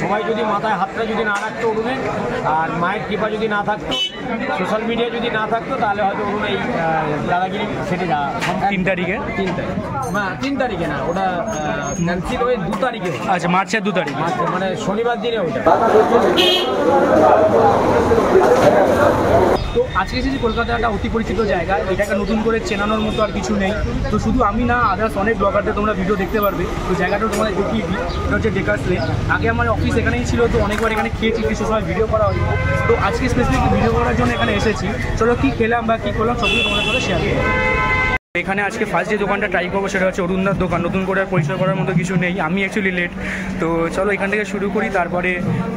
সবাই যদি মাথায় হাতটা যদি না রাখতো অরুণের, আর মায়ের কৃপা যদি না থাকতো, সোশ্যাল মিডিয়া যদি না থাকতো, তাহলে হয়তো অরুণ এই দাদাগিরি সেটে যাওয়া 3 তারিখে 3 তারিখে না, ওটা ক্যান্সেল হয়ে 2 তারিখে। আচ্ছা, মার্চের 2 তারিখ, মানে শনিবার দিনে ওইটা। তো আজকে এসেছি কলকাতার একটা অতি পরিচিত জায়গা, এটাকে নতুন করে চেনানোর মতো আর কিছু নেই। তো শুধু আমি না, আদার্স অনেক ব্লগারদের তোমরা ভিডিও দেখতে পারবে। তো জায়গাটাও তোমাদের দেখিয়ে দিই, এটা হচ্ছে ডেকার্স লেন। আগে আমার অফিস এখানেই ছিল, তো অনেকবার এখানে খেয়েছি, কিছু সময় ভিডিও করা হয়নি। তো আজকে স্পেসিফিক ভিডিও করার জন্য এখানে এসেছি। চলো কী খেলাম বা কী করলাম সবগুলো তোমাদের সাথে শেয়ার করবো। এখানে আজকে ফার্স্ট যে দোকানটা ট্রাই করবো সেটা হচ্ছে অরুণদার দোকান। নতুন করে আর পরিচয় করার মতো কিছু নেই, আমি অ্যাকচুয়ালি লেট। তো চলো এখান থেকে শুরু করি, তারপরে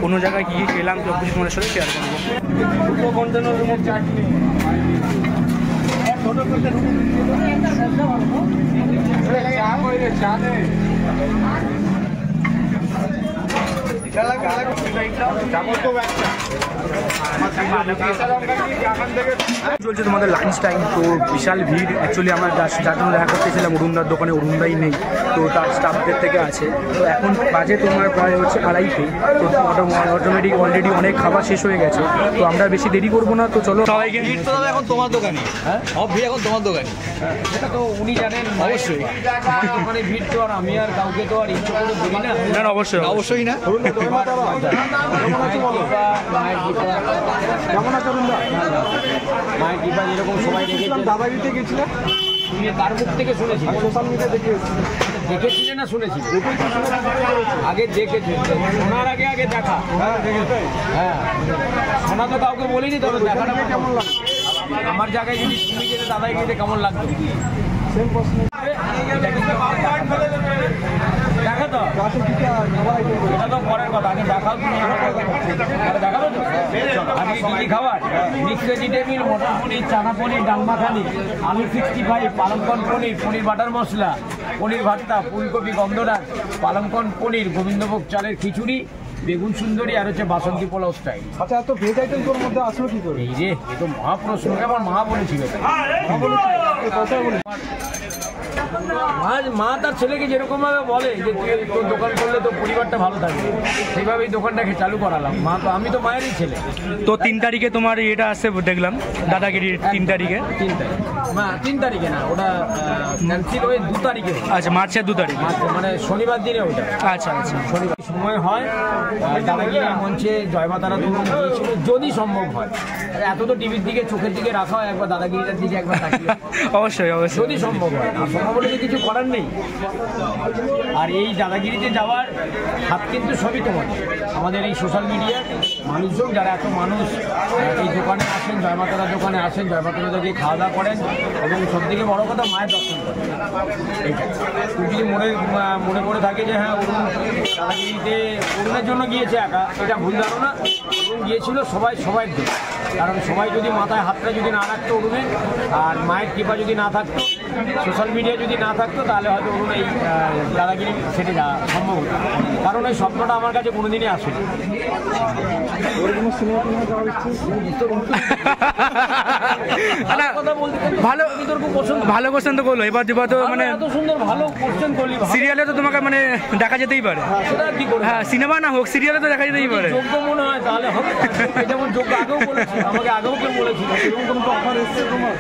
কোনো জায়গায় গিয়ে খেলাম সব কিছু তোমাদের সাথে শেয়ার করবো। চলছে তোমাদের লাঞ্চ টাইম, তো বিশাল ভিড়। অ্যাকচুয়ালি আমরা যার জন্য দেখা করতেছিলাম অরুণদার দোকানে, অরুণদাই নেই, তো তার স্টাফদের থেকে আছে। তো এখন বাজে তোমার প্রায় হচ্ছে 2:30। তো অটোমেটিক অলরেডি অনেক খাবার শেষ হয়ে গেছে, তো আমরা বেশি দেরি করবো না। তো চলো সবাইকে, এখন তোমার দোকানে, হ্যাঁ সব ভিড় এখন তোমার দোকানে, সেটা তো উনি জানেন অবশ্যই। দোকানে ভিড় তো আর আমি আর কাউকে তো আর ইচ্ছে করে বলি না। না অবশ্যই অবশ্যই না। মায়ের কৃপা যেরকম সবাই দেখেছে, দাদাগিরিতে গেছিলাম, তুমি তার মুখ থেকে শুনেছি, সোশ্যাল মিডিয়া দেখেছিলে না শুনেছি? আগে দেখেছি, শোনার আগে আগে দেখা। হ্যাঁ, শোনা তো কাউকে বলিনি, তবে দেখাটা কেমন লাগে আমার জায়গায় যদি তুমি যেতে দাদাগিরিতে কেমন লাগতো? দেখা তো এটা তো পরের কথা, আগে দেখাও তুমি দেখাবো তো। আজকে কি কি খাবার? মিক্স ভেজিটেবিল, মটর পনির, চানা পনির, ডাল মাখানি, আলু 65, পালংকন পনির, পনির বাটার মশলা, পনির ভর্তা, ফুলকপি গন্ধরাজ, পালংকন পনির, গোবিন্দভোগ চালের খিচুড়ি, বেগুন সুন্দরী, আর হচ্ছে বাসন্তী পোলাও স্টাইল। আচ্ছা, এত ভেজ আইটেম তোর মধ্যে আসলো কি করে? এই রে, এ তো মহাপ্রশ্ন। আমার মা বলেছিল, মা তার ছেলেকে যেরকম ভাবে বলে যে তুই তোর দোকান করলে তো পরিবারটা ভালো থাকবে, সেইভাবেই দোকানটাকে চালু করালাম। আমি তো মায়েরই ছেলে। তো 3 তারিখে তোমার এটা আসছে দেখলাম, দাদাগিরির 3 তারিখে। 3 তারিখে না, ওটা ক্যান্সেল হয়ে 2 তারিখে। আচ্ছা, মার্চের 2 তারিখ, মানে শনিবার দিনে ওইটা। আচ্ছা আচ্ছা, শনিবার সময় হয়। দাদাগিরি মঞ্চে জয়মাতারা তরুণ গিয়েছিল, যদি সম্ভব হয়। এত তো টিভির দিকে চোখের দিকে রাখা হয়, একবার দাদাগিরিটার দিকে একবার তাকিয়ে অবশ্যই অবশ্যই, যদি সম্ভব হয়। আর সম্ভব হলে কিছু করার নেই। আর এই দাদাগিরিতে যাওয়ার হাত কিন্তু সবই তোমার, আমাদের এই সোশ্যাল মিডিয়ার মানুষজন, যারা এত মানুষ এই দোকানে আসেন, জয়মাতারা দোকানে আসেন, জয়মাতারা গিয়ে খাওয়া দাওয়া করেন, এবং সবথেকে বড় কথা মায়ের দর্শন করেন। এইটা তুমি যদি মনে করে থাকে যে হ্যাঁ অরুণ দাদাগিরিতে অরুণের জন্য গিয়েছে একা, এটা ভুল ধারণা। অরুণ গিয়েছিল সবাইয়ের জন্য, কারণ সবাই যদি মাথায় হাতটা যদি না রাখতো অরুণের, আর মায়ের কৃপা যদি না থাকতো, সোশ্যাল মিডিয়া যদি না থাকতো, তাহলে হয়তো অরুণ এই দাদাগিরি সেটে যাওয়া সম্ভব হতো। কারণ এই স্বপ্নটা আমার কাছে কোনোদিনই আসেনি। ভালো কোশ্চেন তো করলো। এবার তো মানে এত সুন্দর ভালো কোশ্চেন করলি, সিরিয়ালে তো তোমাকে মানে দেখা যেতেই পারে। হ্যাঁ, সিনেমা না হোক, সিরিয়ালে তো দেখা যেতেই পারে। যোগ্য মনে হয় তাহলে হবে। যেমন যোগ্য আগেও বলেছি, আমাকে আগেও কেউ বলেছিল এরকম তো অফার এসছে তোমার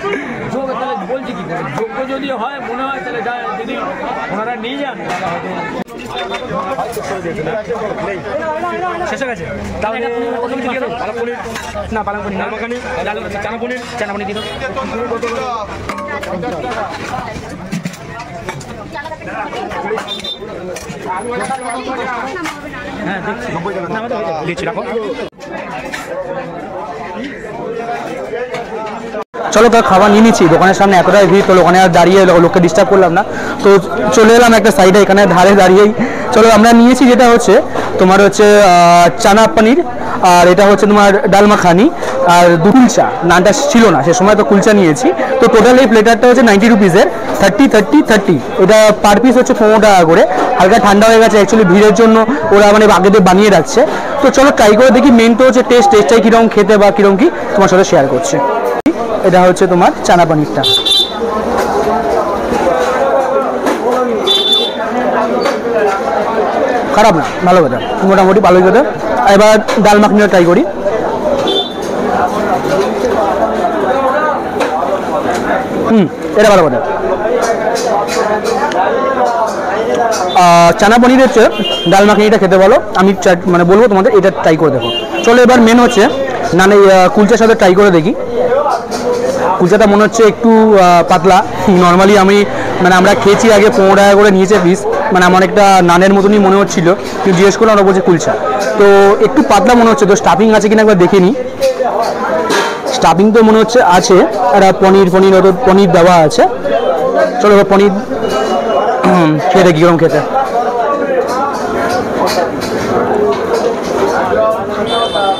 যোগ্য, তাহলে বলছি কি করে? যোগ্য যদি হয় মনে হয়, তাহলে যায়, যদি ওনারা নিয়ে যান তাহলে হয়তো শেষ হয়ে গেছে। তাহলে না, পালং পনির, ডাল মাখানি, চানা পনির দিল। হ্যাঁ দেখছি, রাখো। চলো তো খাবার নিয়ে নিচ্ছি, দোকানের সামনে এতটাই ভিড়, তো ওখানে আর দাঁড়িয়ে লোককে ডিস্টার্ব করলাম না, তো চলে এলাম একটা সাইডে, এখানে ধারে দাঁড়িয়েই। চলো আমরা নিয়েছি যেটা হচ্ছে তোমার হচ্ছে চানা পনির, আর এটা হচ্ছে তোমার ডাল মাখানি, আর কুলচা। নানটা ছিল না সে সময়, তো কুলচা নিয়েছি। তো টোটাল এই প্লেটারটা হচ্ছে 90 রুপিসের, 30। এটা পার পিস হচ্ছে 15 টাকা করে। হালকা ঠান্ডা হয়ে গেছে, অ্যাকচুয়ালি ভিড়ের জন্য ওরা মানে আগেদের বানিয়ে রাখছে। তো চলো ট্রাই করে দেখি। মেন তো হচ্ছে টেস্টটাই কীরকম খেতে বা কীরকম কি তোমার সাথে শেয়ার করছে। এটা হচ্ছে তোমার চানা পনিরটা। খারাপ না, ভালো কথা, মোটামুটি ভালোই কথা। এবার ডাল মাখনিও ট্রাই করি। এটা ভালো কথা। চানা পনির হচ্ছে ডাল মাখনিটা খেতে বলো, আমি মানে বলবো তোমাদের এটা ট্রাই করে দেখো। চলো এবার মেন হচ্ছে নানে কুলচার সাথে ট্রাই করে দেখি। কুলচাটা মনে হচ্ছে একটু পাতলা। নর্মালি আমি মানে আমরা খেয়েছি আগে 15 টাকা করে নিয়েছে পিস, মানে আমার একটা নানের মতনই মনে হচ্ছিল, কিন্তু জিজ্ঞেস করলাম ওরা বলছে কুলচা, তো একটু পাতলা মনে হচ্ছে। তো স্টাফিং আছে কিনা একবার দেখে নিই। স্টাফিং তো মনে হচ্ছে আছে, একটা পনির দেওয়া আছে। চলো এবার পনির খেয়ে দেখি কিরকম খেতে।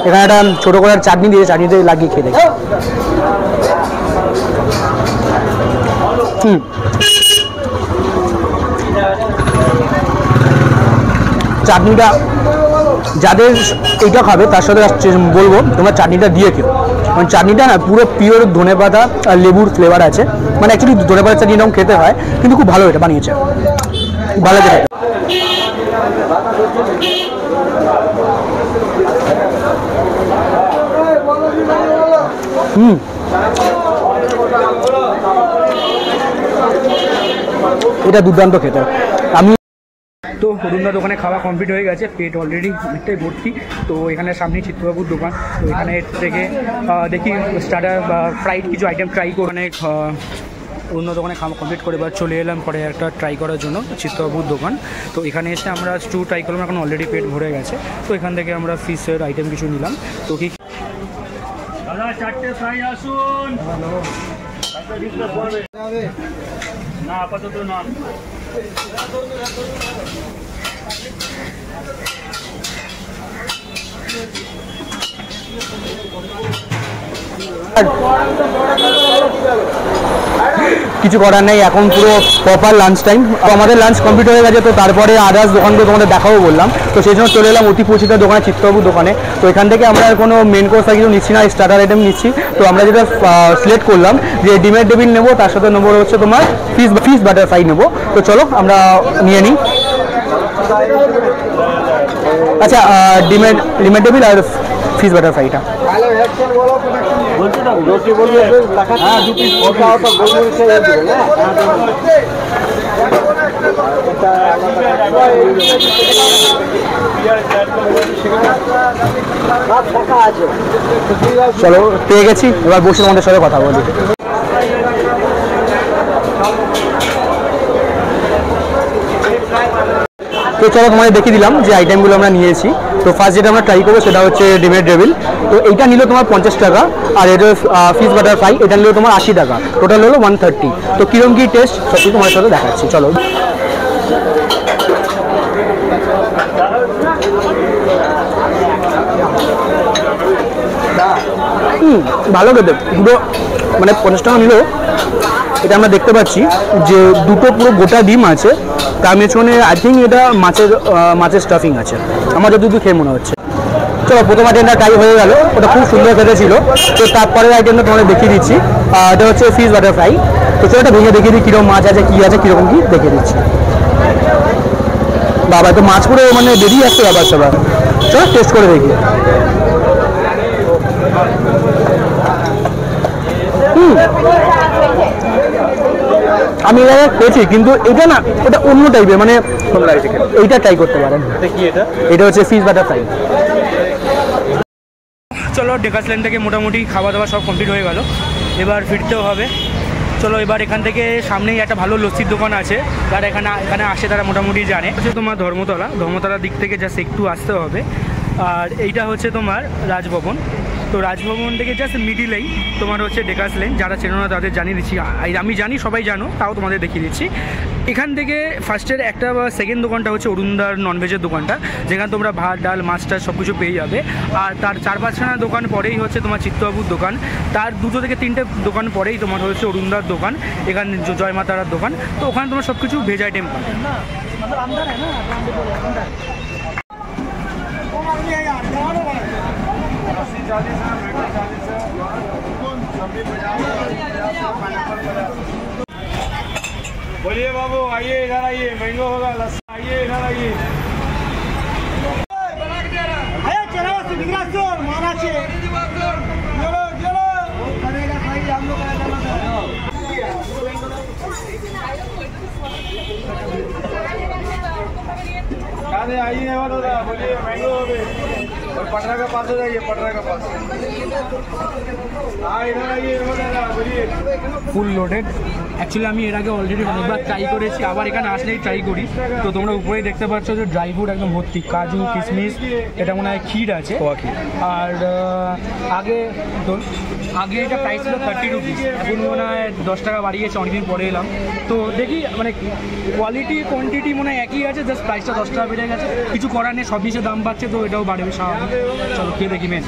এখানে একটা ছোটো করে চাটনি দিয়ে চাটনিতে লাগিয়ে খেয়ে দেখি। চাটনিটা যাদের এইটা খাবে তার সাথে বলবো তোমরা চাটনিটা দিয়ে খেও, মানে চাটনিটা না পুরো পিওর ধনেপাতা আর লেবুর ফ্লেভার আছে। মানে অ্যাকচুয়ালি ধনেপাতা চাটনি এরকম খেতে হয়, কিন্তু খুব ভালো এটা বানিয়েছে, ভালো খেতে। এটা দুর্দান্ত খেতে। আমি তো অরুণদার দোকানে খাওয়া কমপ্লিট হয়ে গেছে, পেট অলরেডি অনেকটাই ভর্তি। তো এখানে সামনে চিত্রবাবুর দোকান, তো এখানে থেকে দেখি স্টার্টার বা ফ্রাইড কিছু আইটেম ট্রাই করে। অনেক অন্য দোকানে খাওয়া কমপ্লিট করে এবার চলে এলাম পরে একটা ট্রাই করার জন্য চিত্রবাবুর দোকান। তো এখানে এসে আমরা স্টু ট্রাই করলাম, এখন অলরেডি পেট ভরে গেছে। তো এখান থেকে আমরা ফিশের আইটেম কিছু নিলাম। তো কি দাদা 4টে ফ্রাই আসুন না, আপাতত না। কিছু করার নেই, এখন পুরো প্রপার লাঞ্চ টাইম। আমাদের লাঞ্চ কমপ্লিট হয়ে গেছে, তো তারপরে আদার্স দোকানগুলো তোমাদের দেখাবো বললাম। তো সেই জন্য চলে এলাম অতি পরিচিত দোকানে, চিত্রবাবুর দোকানে। তো এখান থেকে আমরা কোনো মেন কোর্স আর কিছু নিচ্ছি না, স্টার্টার আইটেম নিচ্ছি। তো আমরা যেটা সিলেক্ট করলাম যে ডিমের টেবিল নেবো, তার সাথে নেবো হচ্ছে তোমার ফিশ বাটার ফ্রাই নেবো। তো চলো আমরা নিয়ে নিই। আচ্ছা, ডিমের টেবিল আর ফিশ বাটার ফ্রাইটা চলো পেয়ে গেছি, এবার বসে তোমাদের সাথে কথা বলি। তো চলো তোমাদের দেখিয়ে দিলাম যে আইটেমগুলো আমরা নিয়েছি। তো ফার্স্ট যেটা আমরা ট্রাই করবো সেটা হচ্ছে ডিমের টেবিল। তো এইটা নিল তোমার 50 টাকা, আর এটা ফিশ বাটার ফ্রাই এটা নিল তোমার 80 টাকা, টোটাল হলো 130। তো কিরকম কি টেস্ট সত্যি তোমার সাথে দেখাচ্ছি, চলো। ভালো খেতে, পুরো মানে 50 টাকা নিলেও এটা আমরা দেখতে পাচ্ছি যে দুটো পুরো গোটা ডিম আছে, তার পেছনে আই থিঙ্ক এটা মাছের স্টাফিং আছে, আমার যতটুকু খেয়ে মনে হচ্ছে। চলো প্রথম আইটেমটা ট্রাই হয়ে গেল, ওটা খুব সুন্দর খেতে ছিল। তো তারপরের আইটেমটা তোমাদের দেখিয়ে দিচ্ছি, এটা হচ্ছে ফিশ বাটার ফ্রাই। তো চলো এটা ভেঙে দেখিয়ে দিই কীরকম মাছ আছে, কী আছে, কীরকম কী দেখিয়ে দিচ্ছি। বাবা তো মাছ পুরো মানে বেরিয়ে আসছে ব্যাপার সবার। চলো টেস্ট করে দেখি। আমি এটা খেয়েছি, কিন্তু এটা না ওটা অন্য টাইপের, মানে এইটা ট্রাই করতে পারেন। এটা হচ্ছে ফিশ বাটার ফ্রাই। চলো ডেকাস ল্যান্ড থেকে মোটামুটি খাওয়া দাওয়া সব কমপ্লিট হয়ে গেল, এবার ফিরতেও হবে। চলো এবার এখান থেকে সামনেই একটা ভালো লস্যির দোকান আছে, যারা এখানে আসে তারা মোটামুটি জানে। হচ্ছে তোমার ধর্মতলার দিক থেকে জাস্ট একটু আসতে হবে। আর এইটা হচ্ছে তোমার রাজভবন। তো রাজভবন থেকে জাস্ট মিডিলেই তোমার হচ্ছে ডেকাস লেন, যারা চেনো না তাদের জানিয়ে দিচ্ছি, আমি জানি সবাই জানো, তাও তোমাদের দেখিয়ে দিচ্ছি। এখান থেকে ফার্স্টের একটা বা সেকেন্ড দোকানটা হচ্ছে অরুণদার ননভেজের দোকানটা, যেখানে তোমরা ভাত ডাল মাছ টাছ সব কিছু পেয়ে যাবে। আর তার 4-5খানা দোকান পরেই হচ্ছে তোমার চিত্তবাবুর দোকান, তার 2 থেকে 3টে দোকান পরেই তোমার হচ্ছে অরুণদার দোকান, এখানে জয়মাতারার দোকান। তো ওখানে তোমার সব কিছু ভেজ আইটেম পাবে। बोलिए बाबू, आइए इधर आइए, मैंगो होगा, लस्सी, आइए इधर आइए। आइए बोलिए मैंगो और पटना का पास हो जाइए पटना का पास हाँ इधर आइए बोलिए ফুল লোডেড। অ্যাকচুয়ালি আমি এর আগে অলরেডি অনেকবার ট্রাই করেছি, আবার এখানে আসলেই ট্রাই করি। তো তোমরা উপরেই দেখতে পাচ্ছ যে ড্রাই ফ্রুট একদম ভর্তি, কাজু কিশমিশ, এটা মনে হয় ক্ষীর আছে। আর আগে এটা প্রাইস ছিল 30 রুপিস, এখন মনে হয় 10 টাকা বাড়িয়েছে, অনেকদিন পরে এলাম। তো দেখি মানে কোয়ালিটি কোয়ান্টিটি মনে হয় একই আছে, জাস্ট প্রাইসটা 10 টাকা বেড়ে গেছে। কিছু করার নেই, সব জিনিসের দাম বাড়ছে, তো এটাও বাড়বে স্বাভাবিক। চলো খেয়ে দেখি মেন।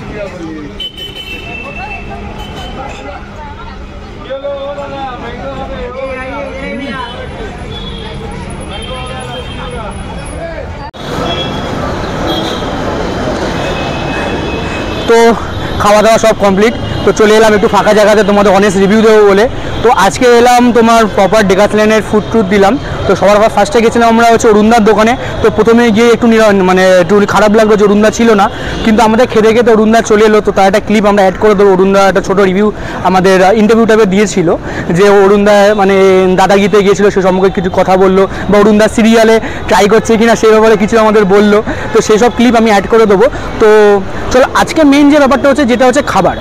তো খাওয়া দাওয়া সব কমপ্লিট, তো চলে এলাম একটু ফাঁকা জায়গাতে তোমাদের অনেস্ট রিভিউ দেবো বলে। তো আজকে এলাম তোমার প্রপার ডেকাথলেনের ফুড ট্যুর দিলাম। তো সবার ফার্স্টে গেছিলাম আমরা হচ্ছে অরুণদার দোকানে। তো প্রথমে গিয়ে একটু মানে একটু খারাপ লাগলো যে অরুণদা ছিল না, কিন্তু আমাদের খেতে খেতে অরুণদা চলে এলো। তো তার একটা ক্লিপ আমরা অ্যাড করে দেবো। অরুণদা একটা ছোটো রিভিউ আমাদের ইন্টারভিউ টাইপে দিয়েছিল, যে অরুণদা মানে দাদাগিরিতে গিয়েছিল, সে সম্পর্কে কিছু কথা বললো, বা অরুণদা সিরিয়ালে ট্রাই করছে কিনা সেই ব্যাপারে কিছু আমাদের বললো। তো সেই সব ক্লিপ আমি অ্যাড করে দেবো। তো চলো আজকে মেন যে ব্যাপারটা হচ্ছে, যেটা হচ্ছে খাবার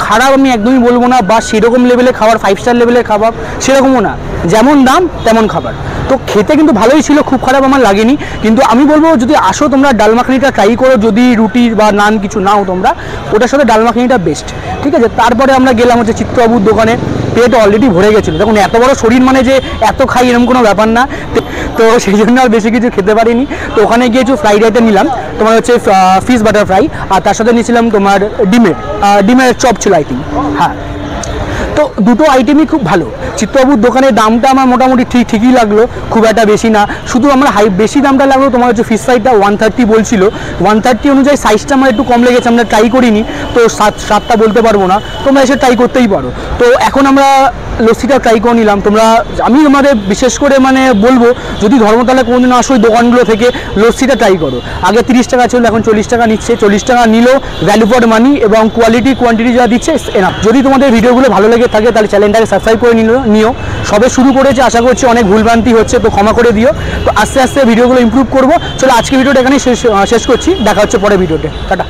খারাপ আমি একদমই বলবো না, বা সেরকম লেভেলের খাবার 5 স্টার লেভেলের খাবার সেরকমও না, যেমন দাম তেমন খাবার। তো খেতে কিন্তু ভালোই ছিল, খুব খারাপ আমার লাগেনি। কিন্তু আমি বলবো যদি আসো তোমরা ডাল মাখনিটা ট্রাই করো, যদি রুটি বা নান কিছু নাও তোমরা, ওটার সাথে ডাল মাখনিটা বেস্ট, ঠিক আছে। তারপরে আমরা গেলাম হচ্ছে চিত্তবাবুর দোকানে। পেট অলরেডি ভরে গেছিলো, দেখুন এত বড় শরীর মানে যে এত খাই এরকম কোনো ব্যাপার না। তো সেই জন্য আর বেশি কিছু খেতে পারিনি। তো ওখানে গিয়ে একটু ফ্রাইড রাইসটা নিলাম, তোমার হচ্ছে ফিশ বাটার ফ্রাই, আর তার সাথে নিয়েছিলাম তোমার ডিমের চপ ছিল আই থিঙ্ক, হ্যাঁ। তো দুটো আইটেমই খুব ভালো। চিত্তবাবুর দোকানের দামটা আমার মোটামুটি ঠিকই লাগলো, খুব একটা বেশি না। শুধু আমার বেশি দামটা লাগলো তোমার হচ্ছে ফিশ ফ্রাইটা 130 বলছিল। 130 অনুযায়ী সাইজটা আমার একটু কম লেগেছে, আমরা ট্রাই করিনি, তো স্বাদটা বলতে পারবো না, তোমরা এসে ট্রাই করতেই পারো। তো এখন আমরা লস্যিটা ট্রাই করে নিলাম। আমি আমাদের বিশেষ করে মানে বলবো, যদি ধর্মতলায় কোনোদিন আসো ওই দোকানগুলো থেকে লস্যিটা ট্রাই করো। আগে 30 টাকা ছিল, এখন 40 টাকা নিচ্ছে। 40 টাকা নিলেও ভ্যালু ফর মানি, এবং কোয়ান্টিটি যা দিচ্ছে এনাফ। যদি তোমাদের ভিডিওগুলো ভালো লেগে থাকে তাহলে চ্যানেলটাকে সাবস্ক্রাইব করে নিও। সবে শুরু করেছে, আশা করছি অনেক ভুলভ্রান্তি হচ্ছে, তো ক্ষমা করে দিও। তো আস্তে আস্তে ভিডিওগুলো ইমপ্রুভ করবো। চলো আজকে ভিডিওটা এখানেই শেষ করছি, দেখা হচ্ছে পরে ভিডিওতে, টাটা।